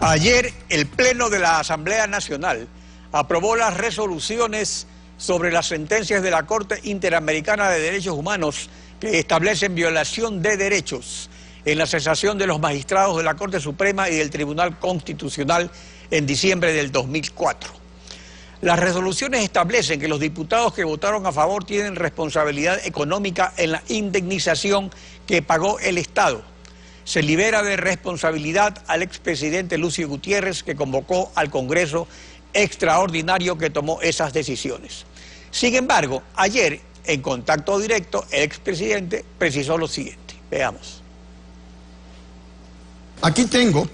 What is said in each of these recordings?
Ayer, el Pleno de la Asamblea Nacional aprobó las resoluciones sobre las sentencias de la Corte Interamericana de Derechos Humanos que establecen violación de derechos en la cesación de los magistrados de la Corte Suprema y del Tribunal Constitucional en diciembre del 2004. Las resoluciones establecen que los diputados que votaron a favor tienen responsabilidad económica en la indemnización que pagó el Estado. Se libera de responsabilidad al expresidente Lucio Gutiérrez, que convocó al Congreso extraordinario que tomó esas decisiones. Sin embargo, ayer, en contacto directo, el expresidente precisó lo siguiente. Veamos. Aquí tengo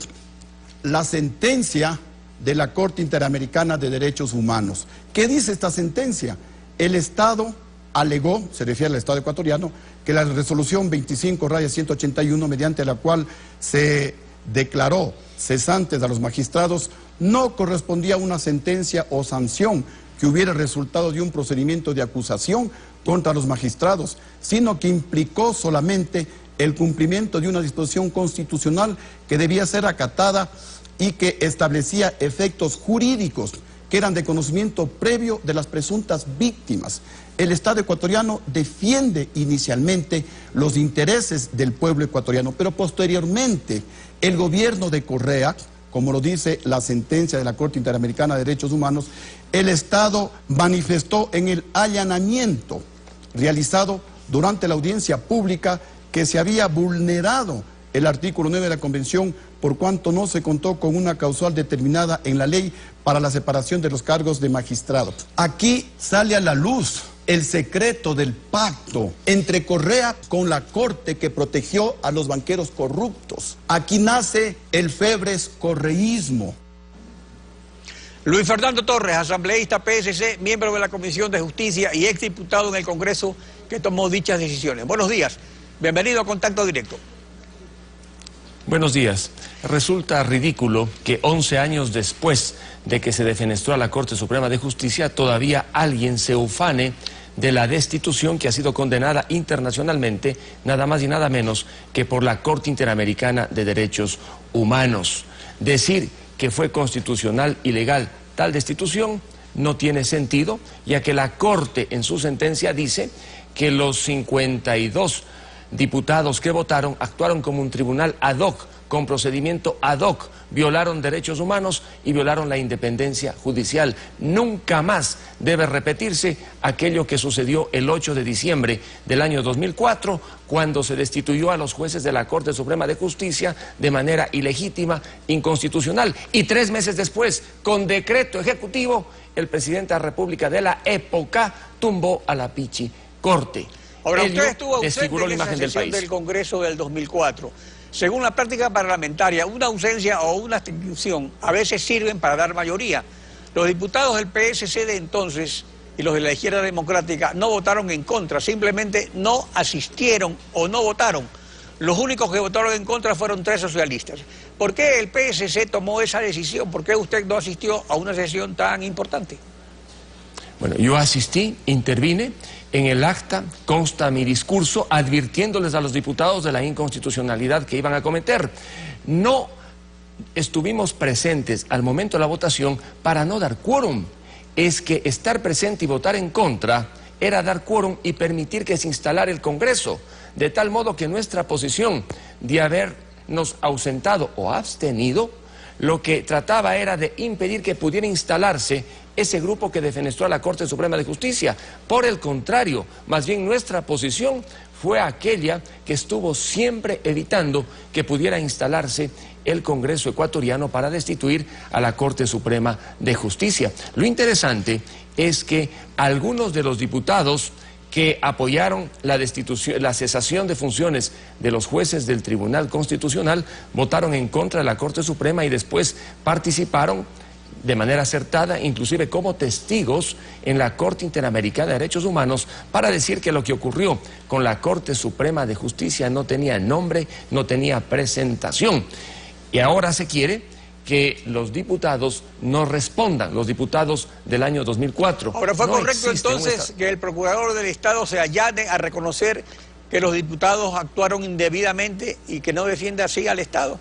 la sentencia de la Corte Interamericana de Derechos Humanos. ¿Qué dice esta sentencia? El Estado alegó, se refiere al Estado ecuatoriano, que la resolución 25/181, mediante la cual se declaró cesantes a los magistrados, no correspondía a una sentencia o sanción que hubiera resultado de un procedimiento de acusación contra los magistrados, sino que implicó solamente el cumplimiento de una disposición constitucional que debía ser acatada y que establecía efectos jurídicos que eran de conocimiento previo de las presuntas víctimas. El Estado ecuatoriano defiende inicialmente los intereses del pueblo ecuatoriano, pero posteriormente el gobierno de Correa, como lo dice la sentencia de la Corte Interamericana de Derechos Humanos, el Estado manifestó en el allanamiento realizado durante la audiencia pública que se había vulnerado el artículo 9 de la Convención por cuanto no se contó con una causal determinada en la ley para la separación de los cargos de magistrado. Aquí sale a la luz el secreto del pacto entre Correa con la Corte que protegió a los banqueros corruptos. Aquí nace el febres correísmo. Luis Fernando Torres, asambleísta PSC, miembro de la Comisión de Justicia y exdiputado en el Congreso que tomó dichas decisiones. Buenos días, bienvenido a Contacto Directo. Buenos días. Resulta ridículo que 11 años después de que se defenestró a la Corte Suprema de Justicia, todavía alguien se ufane de la destitución que ha sido condenada internacionalmente, nada más y nada menos que por la Corte Interamericana de Derechos Humanos. Decir que fue constitucional y legal tal destitución no tiene sentido, ya que la Corte en su sentencia dice que los 52 diputados que votaron actuaron como un tribunal ad hoc, con procedimiento ad hoc, violaron derechos humanos y violaron la independencia judicial. Nunca más debe repetirse aquello que sucedió el 8 de diciembre del año 2004, cuando se destituyó a los jueces de la Corte Suprema de Justicia de manera ilegítima, inconstitucional. Y 3 meses después, con decreto ejecutivo, el presidente de la República de la época tumbó a la Pichi Corte. Ahora, usted estuvo ausente en esa sesión del Congreso del 2004. Según la práctica parlamentaria, una ausencia o una abstención a veces sirven para dar mayoría. Los diputados del PSC de entonces y los de la izquierda democrática no votaron en contra, simplemente no asistieron o no votaron. Los únicos que votaron en contra fueron 3 socialistas. ¿Por qué el PSC tomó esa decisión? ¿Por qué usted no asistió a una sesión tan importante? Bueno, yo asistí, intervine. En el acta consta mi discurso advirtiéndoles a los diputados de la inconstitucionalidad que iban a cometer. No estuvimos presentes al momento de la votación para no dar quórum. Es que estar presente y votar en contra era dar quórum y permitir que se instalara el Congreso, de tal modo que nuestra posición de habernos ausentado o abstenido, lo que trataba era de impedir que pudiera instalarse ese grupo que defenestró a la Corte Suprema de Justicia. Por el contrario, más bien nuestra posición fue aquella que estuvo siempre evitando que pudiera instalarse el Congreso ecuatoriano para destituir a la Corte Suprema de Justicia. Lo interesante es que algunos de los diputados que apoyaron la destitución, la cesación de funciones de los jueces del Tribunal Constitucional, votaron en contra de la Corte Suprema y después participaron de manera acertada, inclusive como testigos en la Corte Interamericana de Derechos Humanos, para decir que lo que ocurrió con la Corte Suprema de Justicia no tenía nombre, no tenía presentación. Y ahora se quiere que los diputados no respondan, los diputados del año 2004. Ahora, ¿fue correcto entonces que el procurador del Estado se allane a reconocer que los diputados actuaron indebidamente y que no defiende así al Estado?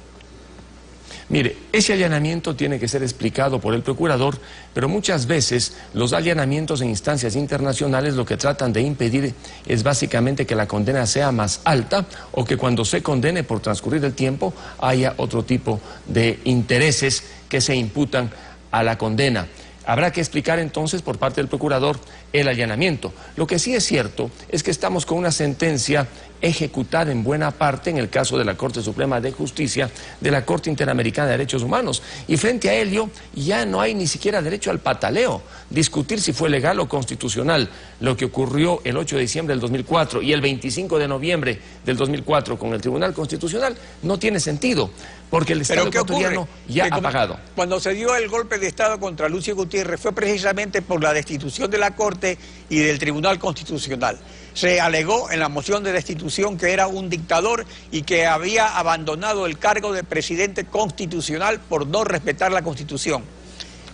Mire, ese allanamiento tiene que ser explicado por el procurador, pero muchas veces los allanamientos en instancias internacionales lo que tratan de impedir es básicamente que la condena sea más alta o que cuando se condene por transcurrir el tiempo haya otro tipo de intereses que se imputan a la condena. Habrá que explicar entonces por parte del procurador el allanamiento. Lo que sí es cierto es que estamos con una sentencia ejecutada en buena parte en el caso de la Corte Suprema de Justicia, de la Corte Interamericana de Derechos Humanos. Y frente a ello ya no hay ni siquiera derecho al pataleo, discutir si fue legal o constitucional lo que ocurrió el 8 de diciembre del 2004 y el 25 de noviembre del 2004 con el Tribunal Constitucional no tiene sentido, porque el Estado ecuatoriano ya ha pagado. Cuando se dio el golpe de Estado contra Lucio Gutiérrez fue precisamente por la destitución de la Corte y del Tribunal Constitucional. Se alegó en la moción de destitución que era un dictador y que había abandonado el cargo de presidente constitucional por no respetar la Constitución.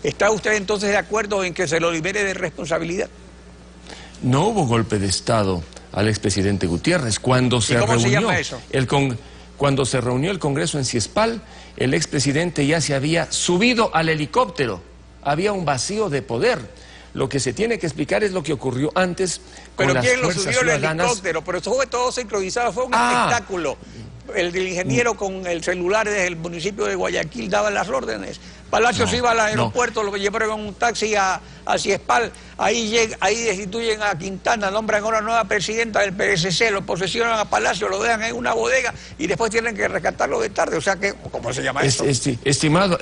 ¿Está usted entonces de acuerdo en que se lo libere de responsabilidad? No hubo golpe de Estado al expresidente Gutiérrez. Cuando se ¿Cómo reunió se llama eso? Cuando se reunió el Congreso en Ciespal, el expresidente ya se había subido al helicóptero. Había un vacío de poder. Lo que se tiene que explicar es lo que ocurrió antes con las ¿Pero quién lo fuerzas subió el ciudadanas? helicóptero? Pero eso fue todo sincronizado, fue un espectáculo. El ingeniero con el celular desde el municipio de Guayaquil daba las órdenes. Palacio se iba al aeropuerto, lo llevaron en un taxi a Ciespal, ahí destituyen a Quintana, nombran a una nueva presidenta del PSC, lo posesionan a Palacio, lo dejan en una bodega y después tienen que rescatarlo de tarde. O sea que, ¿cómo se llama eso? Estimado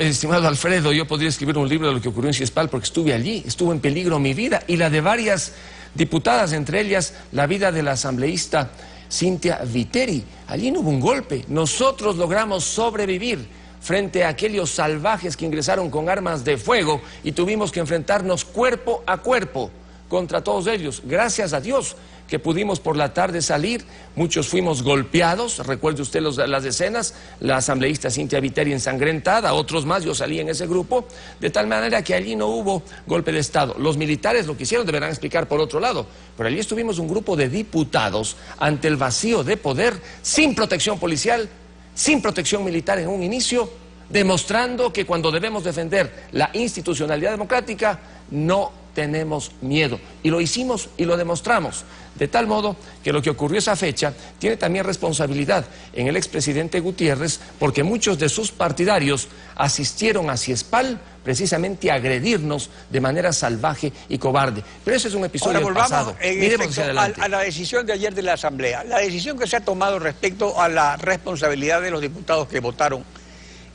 Alfredo, yo podría escribir un libro de lo que ocurrió en Ciespal porque estuve allí, estuvo en peligro mi vida y la de varias diputadas, entre ellas la vida de la asambleísta Cynthia Viteri. Allí no hubo un golpe, nosotros logramos sobrevivir frente a aquellos salvajes que ingresaron con armas de fuego y tuvimos que enfrentarnos cuerpo a cuerpo contra todos ellos. Gracias a Dios que pudimos por la tarde salir, muchos fuimos golpeados, recuerde usted las escenas, la asambleísta Cynthia Viteri ensangrentada, otros más, yo salí en ese grupo, de tal manera que allí no hubo golpe de Estado. Los militares lo que hicieron deberán explicar por otro lado, pero allí estuvimos un grupo de diputados ante el vacío de poder, sin protección policial, sin protección militar en un inicio, demostrando que cuando debemos defender la institucionalidad democrática no tenemos miedo. Y lo hicimos y lo demostramos. De tal modo que lo que ocurrió esa fecha tiene también responsabilidad en el expresidente Gutiérrez, porque muchos de sus partidarios asistieron a Ciespal precisamente a agredirnos de manera salvaje y cobarde. Pero ese es un episodio del pasado. Miremos hacia adelante. A la decisión de ayer de la Asamblea, la decisión que se ha tomado respecto a la responsabilidad de los diputados que votaron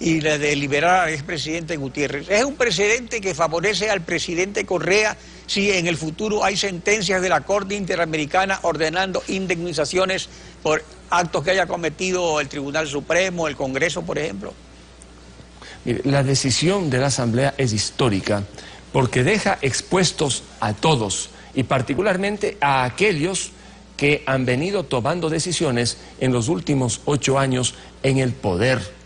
y la de liberar al expresidente Gutiérrez, ¿es un precedente que favorece al presidente Correa si en el futuro hay sentencias de la Corte Interamericana ordenando indemnizaciones por actos que haya cometido el Tribunal Supremo, el Congreso, por ejemplo? Mire, la decisión de la Asamblea es histórica porque deja expuestos a todos y particularmente a aquellos que han venido tomando decisiones en los últimos 8 años en el poder.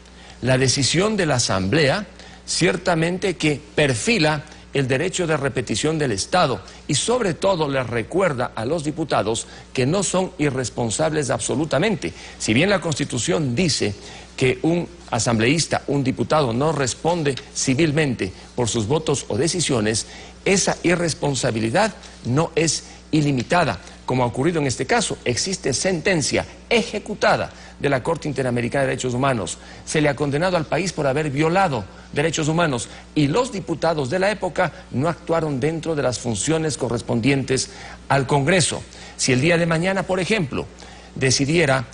La decisión de la Asamblea ciertamente que perfila el derecho de repetición del Estado y sobre todo les recuerda a los diputados que no son irresponsables absolutamente. Si bien la Constitución dice que un asambleísta, un diputado no responde civilmente por sus votos o decisiones, esa irresponsabilidad no es ilimitada. Como ha ocurrido en este caso, existe sentencia ejecutada de la Corte Interamericana de Derechos Humanos. Se le ha condenado al país por haber violado derechos humanos y los diputados de la época no actuaron dentro de las funciones correspondientes al Congreso. Si el día de mañana, por ejemplo, decidiera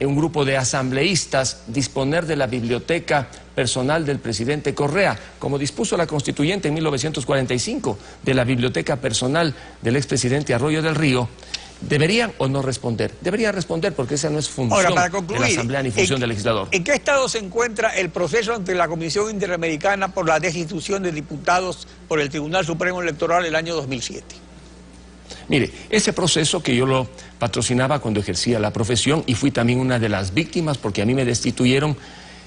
un grupo de asambleístas disponer de la biblioteca personal del presidente Correa, como dispuso la Constituyente en 1945, de la biblioteca personal del expresidente Arroyo del Río, ¿deberían o no responder? Deberían responder porque esa no es función de la Asamblea ni función del legislador. ¿En qué estado se encuentra el proceso ante la Comisión Interamericana por la destitución de diputados por el Tribunal Supremo Electoral el año 2007? Mire, ese proceso que yo lo patrocinaba cuando ejercía la profesión y fui también una de las víctimas porque a mí me destituyeron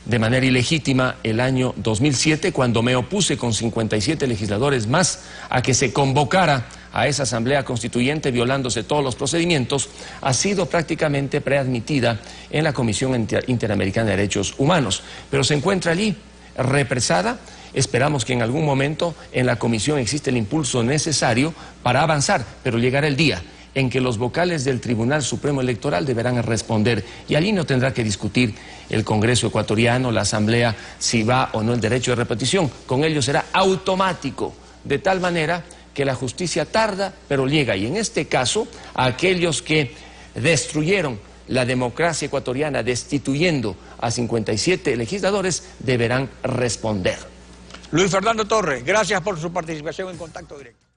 de manera ilegítima el año 2007 cuando me opuse con 57 legisladores más a que se convocara a esa asamblea constituyente violándose todos los procedimientos, ha sido prácticamente preadmitida en la Comisión Interamericana de Derechos Humanos, pero se encuentra allí represada. Esperamos que en algún momento en la comisión existe el impulso necesario para avanzar, pero llegará el día en que los vocales del Tribunal Supremo Electoral deberán responder, y allí no tendrá que discutir el Congreso ecuatoriano, la Asamblea, si va o no el derecho de repetición. Con ello será automático, de tal manera que la justicia tarda, pero llega. Y en este caso, a aquellos que destruyeron la democracia ecuatoriana destituyendo a 57 legisladores deberán responder. Luis Fernando Torres, gracias por su participación en Contacto Directo.